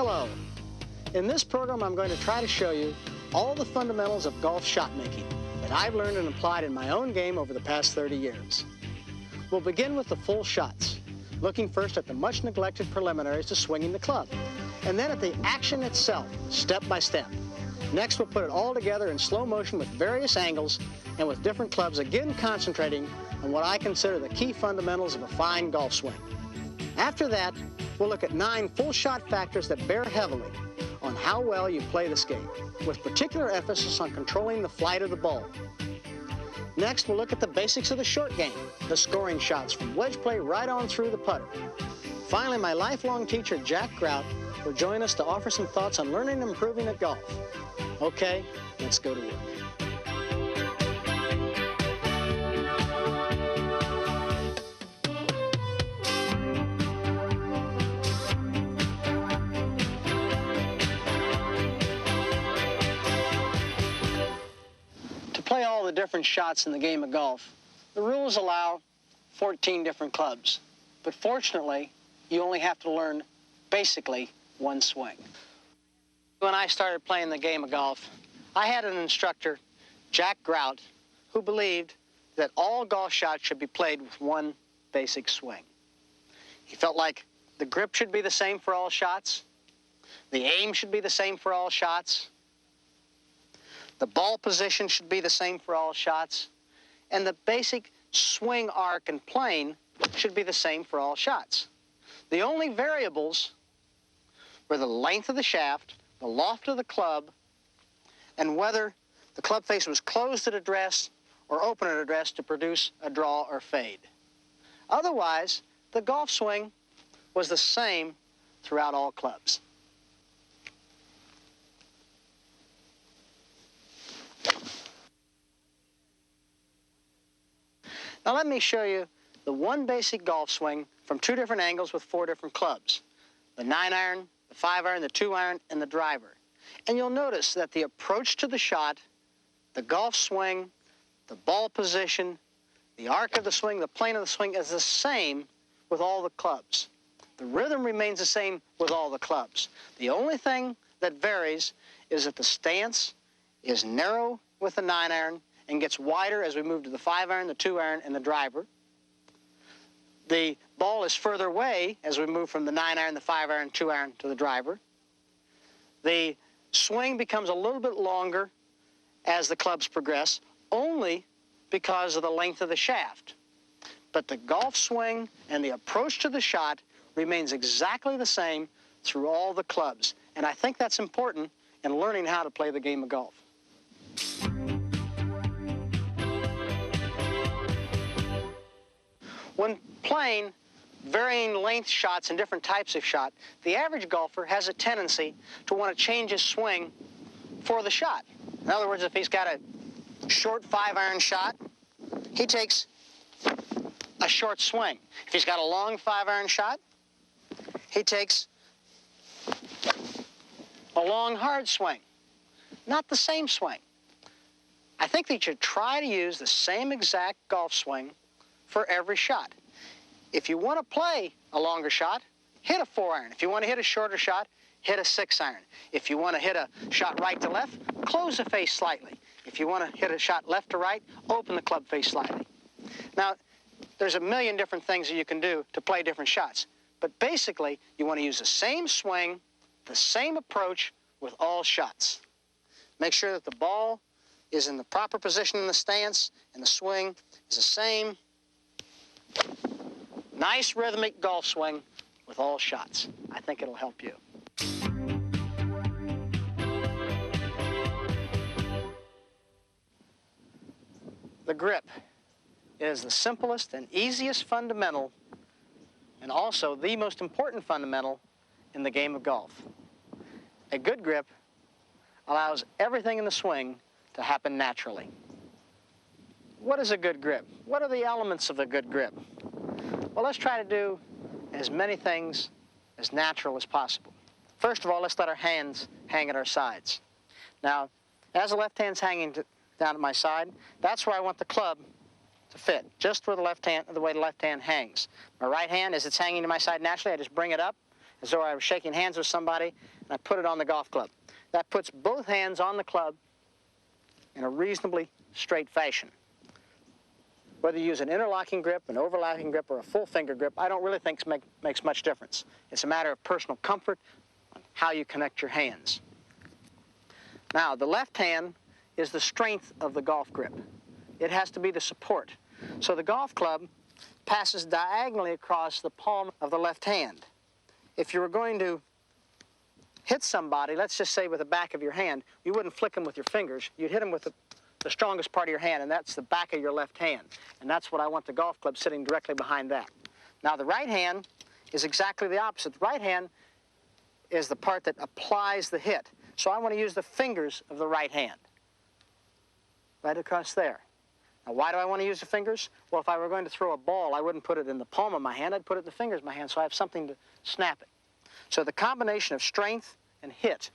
Hello. In this program, I'm going to try to show you all the fundamentals of golf shot making that I've learned and applied in my own game over the past 30 years. We'll begin with the full shots, looking first at the much neglected preliminaries to swinging the club, and then at the action itself, step by step. Next, we'll put it all together in slow motion with various angles and with different clubs, again concentrating on what I consider the key fundamentals of a fine golf swing. After that, we'll look at 9 full shot factors that bear heavily on how well you play this game, with particular emphasis on controlling the flight of the ball. Next, we'll look at the basics of the short game, the scoring shots from wedge play right on through the putter. Finally, my lifelong teacher, Jack Grout, will join us to offer some thoughts on learning and improving at golf. Okay, let's go to work. To play all the different shots in the game of golf, the rules allow 14 different clubs. But fortunately, you only have to learn basically one swing. When I started playing the game of golf, I had an instructor, Jack Grout, who believed that all golf shots should be played with one basic swing. He felt like the grip should be the same for all shots, the aim should be the same for all shots, the ball position should be the same for all shots, and the basic swing arc and plane should be the same for all shots. The only variables were the length of the shaft, the loft of the club, and whether the club face was closed at address or open at address to produce a draw or fade. Otherwise, the golf swing was the same throughout all clubs. Now let me show you the one basic golf swing from 2 different angles with 4 different clubs: the 9-iron, the 5-iron, the 2-iron, and the driver. And you'll notice that the approach to the shot, the golf swing, the ball position, the arc of the swing, the plane of the swing is the same with all the clubs. The rhythm remains the same with all the clubs. The only thing that varies is that the stance is narrow with the 9-iron and gets wider as we move to the 5-iron, the 2-iron, and the driver. The ball is further away as we move from the 9-iron, the 5-iron, 2-iron to the driver. The swing becomes a little bit longer as the clubs progress, only because of the length of the shaft. But the golf swing and the approach to the shot remains exactly the same through all the clubs. And I think that's important in learning how to play the game of golf. When playing varying length shots and different types of shot, the average golfer has a tendency to want to change his swing for the shot. In other words, if he's got a short 5-iron shot, he takes a short swing. If he's got a long 5-iron shot, he takes a long, hard swing. Not the same swing. I think that you should try to use the same exact golf swing for every shot. If you want to play a longer shot, hit a 4-iron. If you want to hit a shorter shot, hit a 6-iron. If you want to hit a shot right to left, close the face slightly. If you want to hit a shot left to right, open the club face slightly. Now, there's a million different things that you can do to play different shots. But basically, you want to use the same swing, the same approach with all shots. Make sure that the ball is in the proper position in the stance, and the swing is the same. Nice rhythmic golf swing with all shots. I think it'll help you. The grip is the simplest and easiest fundamental, and also the most important fundamental in the game of golf. A good grip allows everything in the swing to happen naturally. What is a good grip? What are the elements of a good grip? Well, let's try to do as many things as natural as possible. First of all, let's let our hands hang at our sides. Now, as the left hand's hanging down at my side, that's where I want the club to fit, just where the way the left hand hangs. My right hand, as it's hanging to my side naturally, I just bring it up as though I was shaking hands with somebody, and I put it on the golf club. That puts both hands on the club in a reasonably straight fashion. Whether you use an interlocking grip, an overlapping grip, or a full finger grip, I don't really think makes much difference. It's a matter of personal comfort on how you connect your hands. Now, the left hand is the strength of the golf grip. It has to be the support. So the golf club passes diagonally across the palm of the left hand. If you were going to hit somebody, let's just say with the back of your hand, you wouldn't flick them with your fingers. You'd hit them with the strongest part of your hand, and that's the back of your left hand. And that's what I want the golf club sitting directly behind that. Now, the right hand is exactly the opposite. The right hand is the part that applies the hit. So I want to use the fingers of the right hand, right across there. Now, why do I want to use the fingers? Well, if I were going to throw a ball, I wouldn't put it in the palm of my hand. I'd put it in the fingers of my hand, so I have something to snap it. So the combination of strength and hit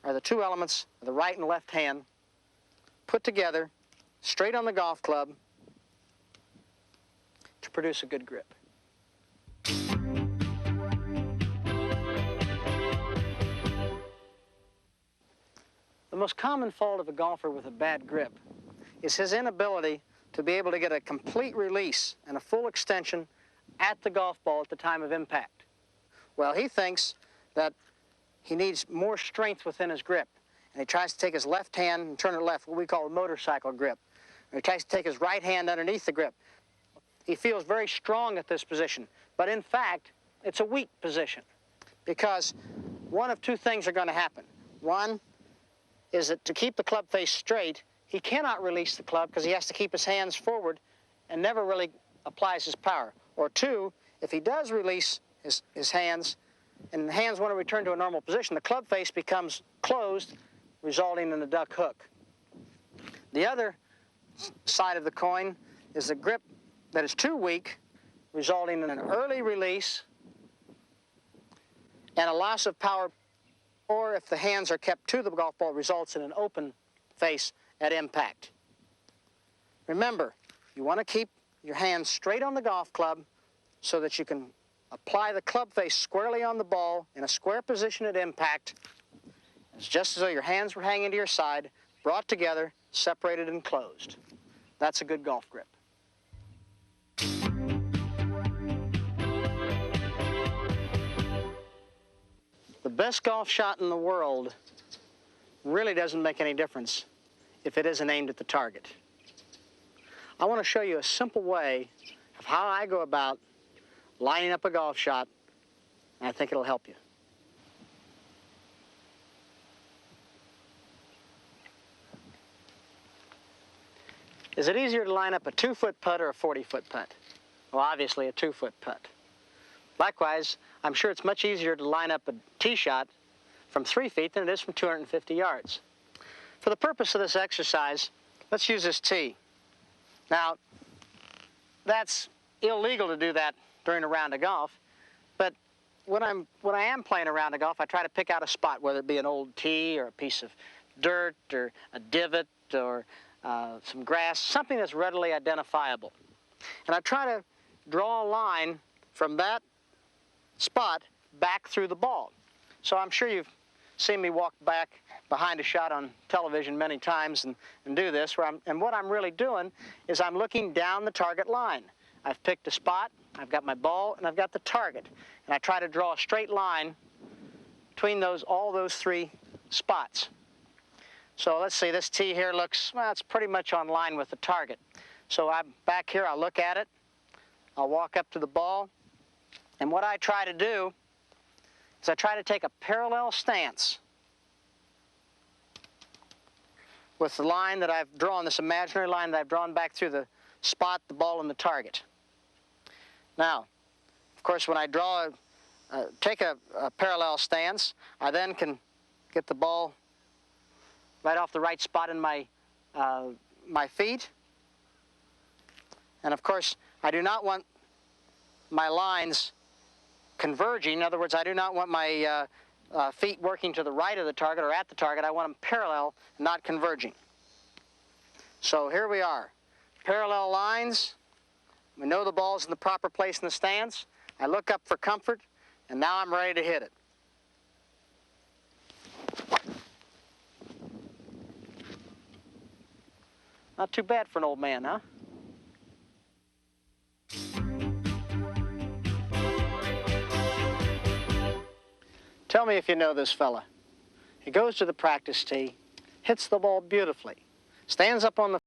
are the two elements of the right and left hand put together straight on the golf club to produce a good grip. The most common fault of a golfer with a bad grip is his inability to be able to get a complete release and a full extension at the golf ball at the time of impact. Well, he thinks that he needs more strength within his grip, and he tries to take his left hand and turn it left, what we call a motorcycle grip. And he tries to take his right hand underneath the grip. He feels very strong at this position, but in fact, it's a weak position because one of two things are going to happen. One is that to keep the club face straight, he cannot release the club because he has to keep his hands forward and never really applies his power. Or two, if he does release his hands and the hands want to return to a normal position, the club face becomes closed, resulting in a duck hook. The other side of the coin is the grip that is too weak, resulting in an early release and a loss of power, or if the hands are kept to the golf ball, results in an open face at impact. Remember, you want to keep your hands straight on the golf club so that you can apply the club face squarely on the ball in a square position at impact. It's just as though your hands were hanging to your side, brought together, separated and closed. That's a good golf grip. The best golf shot in the world really doesn't make any difference if it isn't aimed at the target. I want to show you a simple way of how I go about lining up a golf shot, and I think it'll help you. Is it easier to line up a 2-foot putt or a 40-foot putt? Well, obviously a 2-foot putt. Likewise, I'm sure it's much easier to line up a tee shot from 3 feet than it is from 250 yards. For the purpose of this exercise, let's use this tee. Now, that's illegal to do that during a round of golf, but when I am playing a round of golf, I try to pick out a spot, whether it be an old tee or a piece of dirt or a divot or some grass, something that's readily identifiable. And I try to draw a line from that spot back through the ball. So I'm sure you've seen me walk back behind a shot on television many times and do this, and what I'm really doing is I'm looking down the target line. I've picked a spot, I've got my ball, and I've got the target. And I try to draw a straight line between all those 3 spots. So let's see, this tee here looks, well, it's pretty much on line with the target. So I'm back here, I'll look at it, I'll walk up to the ball, and what I try to do is I try to take a parallel stance with the line that I've drawn, this imaginary line that I've drawn back through the spot, the ball, and the target. Now, of course, when I take a parallel stance, I then can get the ball right off the right spot in my feet. And of course, I do not want my lines converging. In other words, I do not want my feet working to the right of the target or at the target. I want them parallel, not converging. So here we are. Parallel lines. We know the ball's in the proper place in the stance. I look up for comfort And now I'm ready to hit it. Not too bad for an old man, huh? Tell me if you know this fella. He goes to the practice tee, hits the ball beautifully, stands up on the